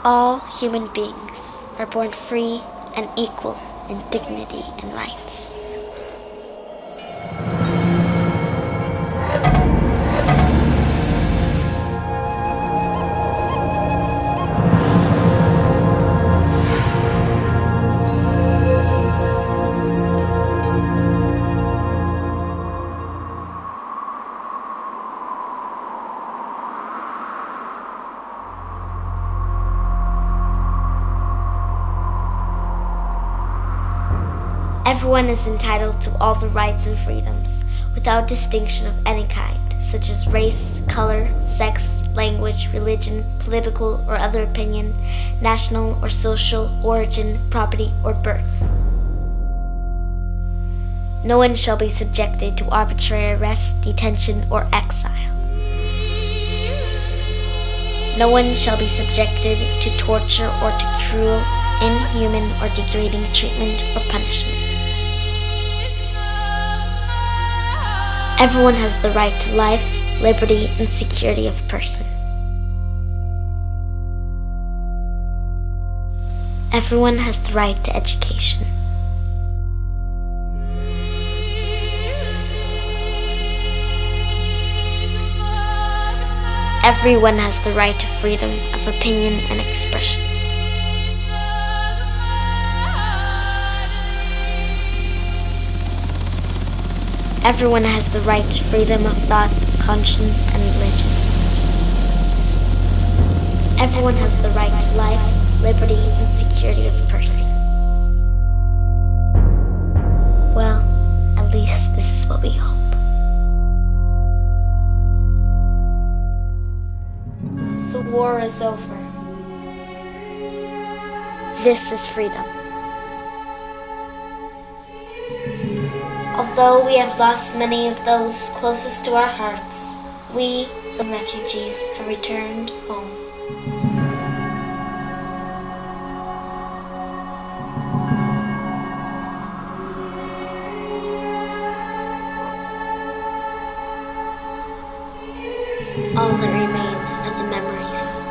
All human beings are born free and equal in dignity and rights. Everyone is entitled to all the rights and freedoms, without distinction of any kind, such as race, color, sex, language, religion, political or other opinion, national or social origin, property, or birth. No one shall be subjected to arbitrary arrest, detention, or exile. No one shall be subjected to torture or to cruel, inhuman, or degrading treatment or punishment. Everyone has the right to life, liberty, and security of person. Everyone has the right to education. Everyone has the right to freedom of opinion and expression. Everyone has the right to freedom of thought, conscience, and religion. Everyone has the right to life, liberty, and security of person. Well, at least this is what we hope. The war is over. This is freedom. Although we have lost many of those closest to our hearts, we, the refugees, have returned home. All that remain are the memories.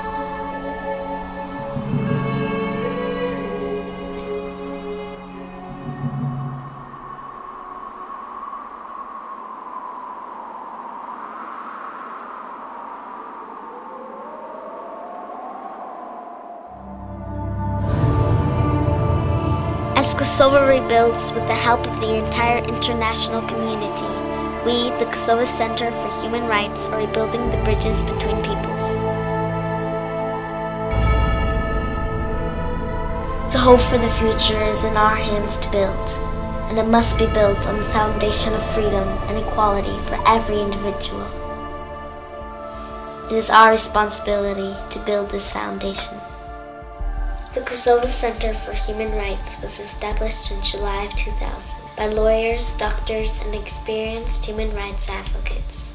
As Kosovo rebuilds with the help of the entire international community, we, the Kosova Center for Human Rights, are rebuilding the bridges between peoples. The hope for the future is in our hands to build, and it must be built on the foundation of freedom and equality for every individual. It is our responsibility to build this foundation. The Kosova Center for Human Rights was established in July of 2000 by lawyers, doctors, and experienced human rights advocates.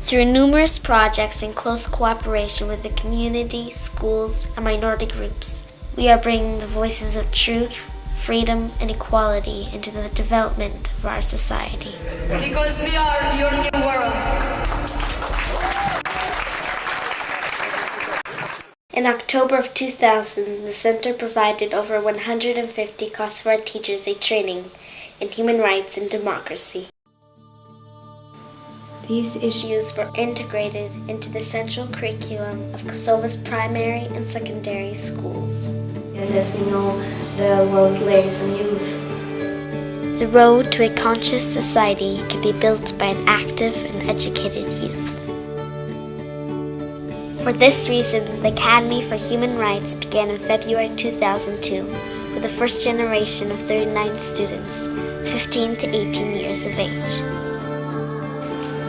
Through numerous projects in close cooperation with the community, schools, and minority groups, we are bringing the voices of truth, freedom, and equality into the development of our society. Because we are your new world. In October of 2000, the center provided over 150 Kosovar teachers a training in human rights and democracy. These issues were integrated into the central curriculum of Kosovo's primary and secondary schools. And as we know, the world lays on youth. The road to a conscious society can be built by an active and educated youth. For this reason, the Academy for Human Rights began in February 2002 with the first generation of 39 students, 15 to 18 years of age.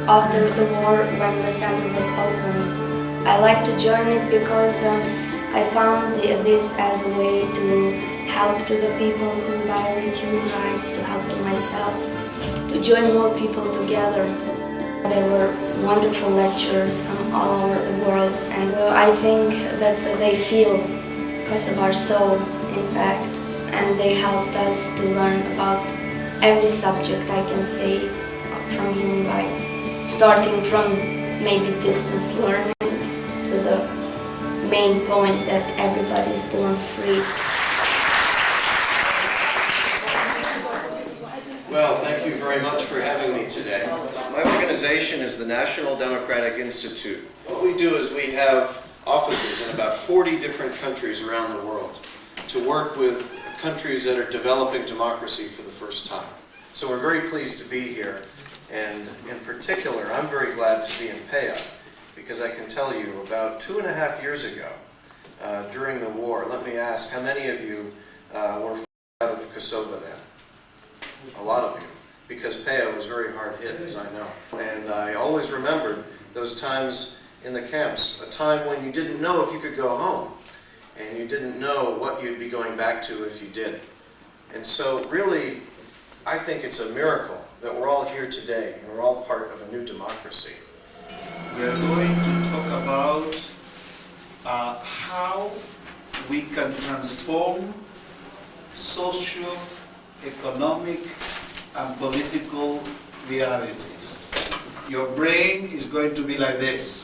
After the war, when the center was opened, I liked to join it because I found this as a way to help to the people who violate human rights, to help to myself, to join more people together. There were wonderful lecturers from all over the world, and I think that they feel Kosovar soul, in fact, and they helped us to learn about every subject, I can say, from human rights, starting from maybe distance learning to the main point that everybody is born free. Well, thank you very much for having me today. My organization is the National Democratic Institute. What we do is we have offices in about 40 different countries around the world to work with countries that are developing democracy for the first time. So we're very pleased to be here, and in particular, I'm very glad to be in Peja, because I can tell you about 2.5 years ago, during the war, let me ask, how many of you were out of Kosovo then? A lot of you, because Peja was very hard hit, as I know. And I always remembered those times in the camps, a time when you didn't know if you could go home, and you didn't know what you'd be going back to if you did. And so really, I think it's a miracle that we're all here today, and we're all part of a new democracy. We are going to talk about how we can transform socio-economic and political realities. Your brain is going to be like this.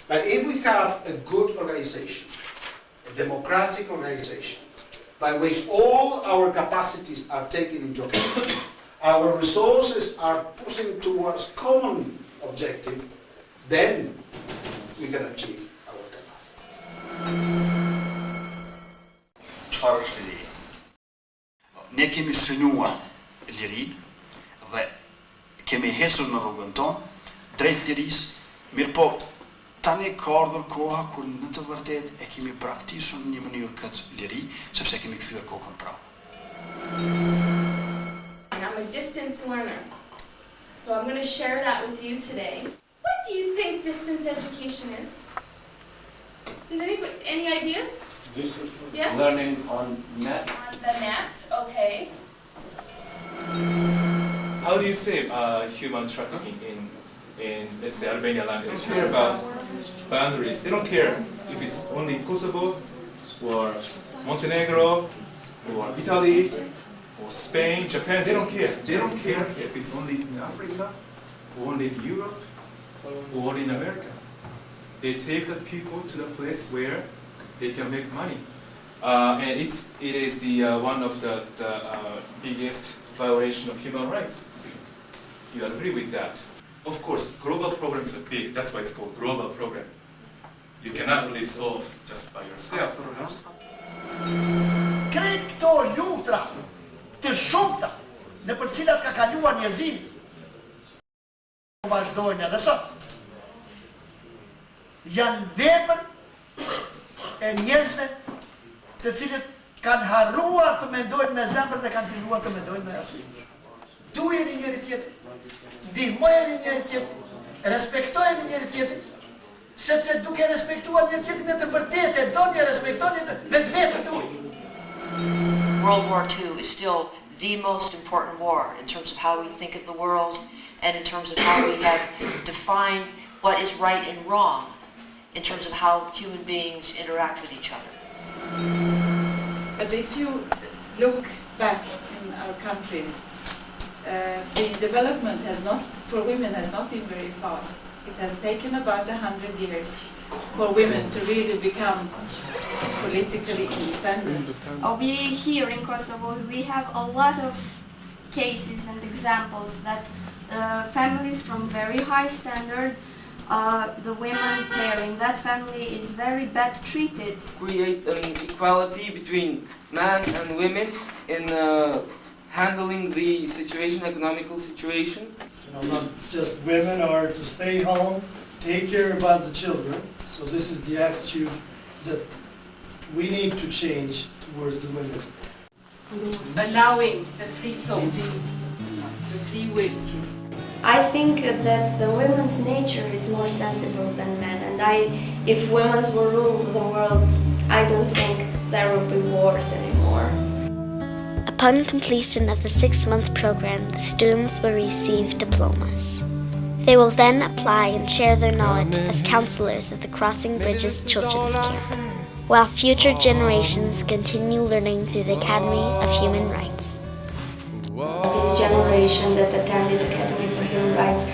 But if we have a good organization, a democratic organization, by which all our capacities are taken into account, our resources are pushing towards common objective, then we can achieve our capacity. Çfarë është liria? Ne kemi synuar lirinë dhe kemi hecur në rrugën tonë drejt lirisë, mirë po tani ka ardhur koha kur në të vërtetë e kemi praktikisur në një mënyrë këtë liri, sepse kemi kthyer kokën prapë. I'm a distance learner, so I'm going to share that with you today. What do you think distance education is? Does anybody, any ideas? This is Yes? learning on net. On the net, okay. How do you say human trafficking in let's say Albania language? They don't care about boundaries. They don't care if it's only Kosovo or Montenegro or Italy or Spain, Japan. They don't care. They don't care if it's only in Africa or only in Europe or in America. They take the people to the place where they can make money, and it is the one of the biggest violation of human rights. You agree with that? Of course, global programs are big. That's why it's called global program. You cannot really solve just by yourself, perhaps. Krejt këto luftra të shumta në për cilat ka kaluar njerëzimi vazhdojnë edhe sot. Janë vepër e njerëzve të cilët kanë harruar të mendojnë me zemër dhe kanë filluar të mendojnë me arsye. Dujeni njëri tjetrin, ndihmojeni njëri tjetrin, respektojeni njëri tjetrin, sepse duke respektuar njëri tjetrin e të vërtetë e doni e respektoni vetveten tuaj. World War II is still the most important war in terms of how we think of the world and in terms of how we have defined what is right and wrong in terms of how human beings interact with each other. But if you look back in our countries, the development for women has not been very fast. It has taken about 100 years for women to really become politically independent. We here in Kosovo, we have a lot of cases and examples that families from very high standard, the women there in that family is very bad treated. Create an equality between men and women in handling the situation, economical situation. Not just women are to stay home, take care about the children. So this is the attitude that we need to change towards the women. Allowing the free thought, the free will. I think that the women's nature is more sensible than men, and if women were ruled the world, I don't think there would be wars anymore. Upon completion of the 6-month program, the students will receive diplomas. They will then apply and share their knowledge as counselors at the Crossing Bridges Children's Camp, while future generations continue learning through the Academy of Human Rights. This generation that attended Academy for Human Rights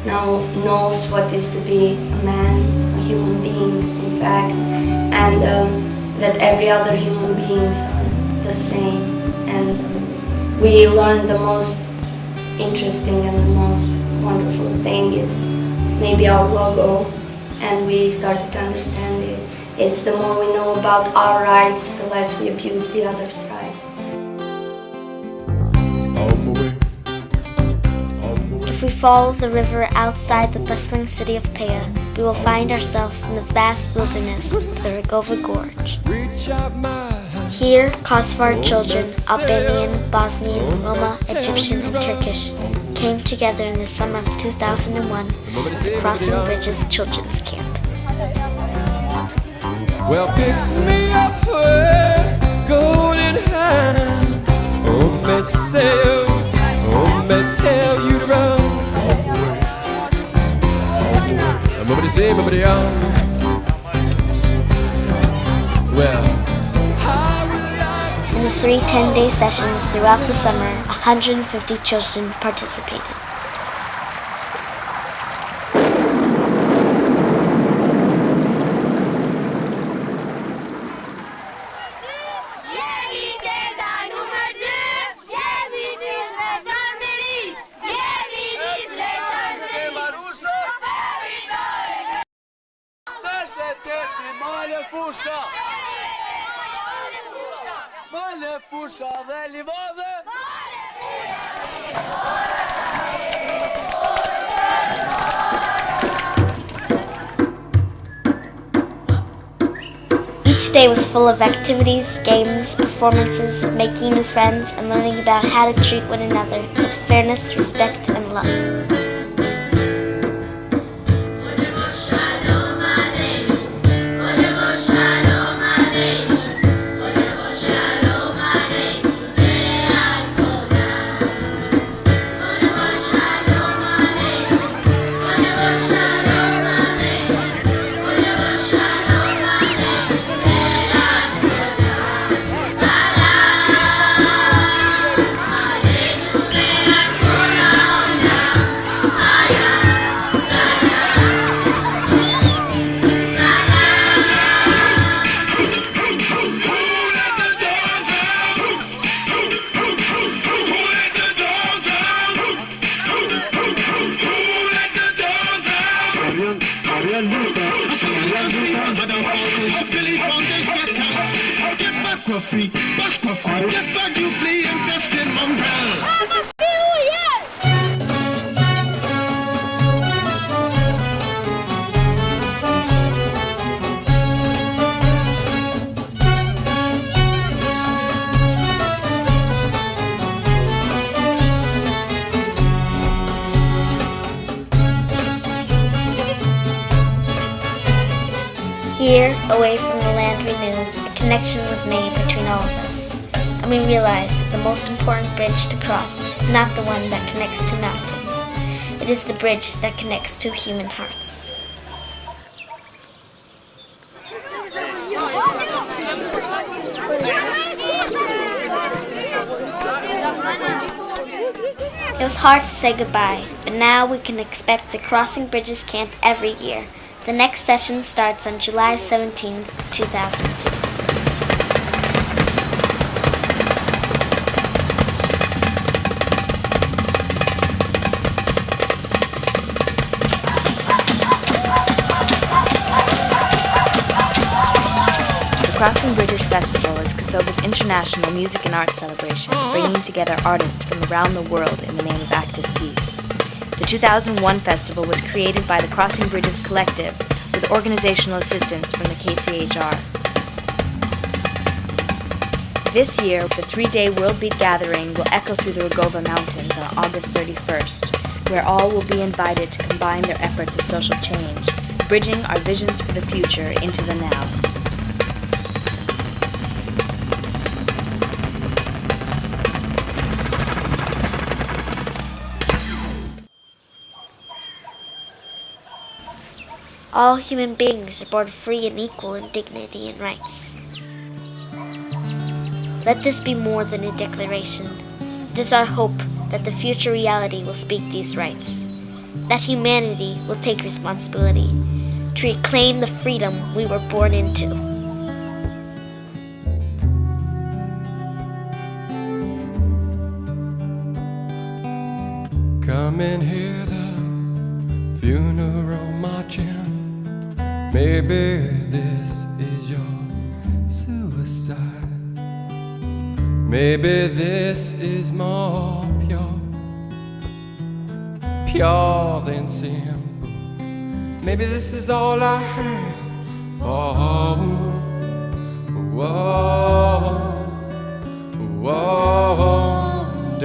now knows what is to be a man, a human being, in fact, and that every other human beings are the same. And we learned the most interesting and the most wonderful thing. It's maybe our logo, and we started to understand it. It's the more we know about our rights, the less we abuse the others' rights. If we follow the river outside the bustling city of Pea, we will find ourselves in the vast wilderness of the Rruga Gorge. Here, Kosovar children, Albanian, Bosnian, Roma, Egyptian, and Turkish, came together in the summer of 2001 at the Crossing Bridges Children's Camp. Well, pick me up with golden hand. Oh, me say, oh, me tell you to run. Well, in the 3 10-day sessions throughout the summer, 150 children participated. Each day was full of activities, games, performances, making new friends, and learning about how to treat one another with fairness, respect, and love. Here, away from the land we knew, a connection was made between all of us, and we realized that the most important bridge to cross is not the one that connects to mountains. It is the bridge that connects to human hearts. It was hard to say goodbye, but now we can expect the Crossing Bridges Camp every year. The next session starts on July 17, 2002. The Crossing Bridges Festival is Kosovo's international music and arts celebration, bringing together artists from around the world in the name of active peace. The 2001 festival was created by the Crossing Bridges Collective with organizational assistance from the KCHR. This year, the 3-day World Beat Gathering will echo through the Rruga Mountains on August 31st, where all will be invited to combine their efforts of social change, bridging our visions for the future into the now. All human beings are born free and equal in dignity and rights. Let this be more than a declaration. It is our hope that the future reality will speak these rights. that humanity will take responsibility to reclaim the freedom we were born into. Come and hear the funeral marching. Maybe this is your suicide. Maybe this is more pure than simple. Maybe this is all I have. Oh, whoa, whoa, whoa,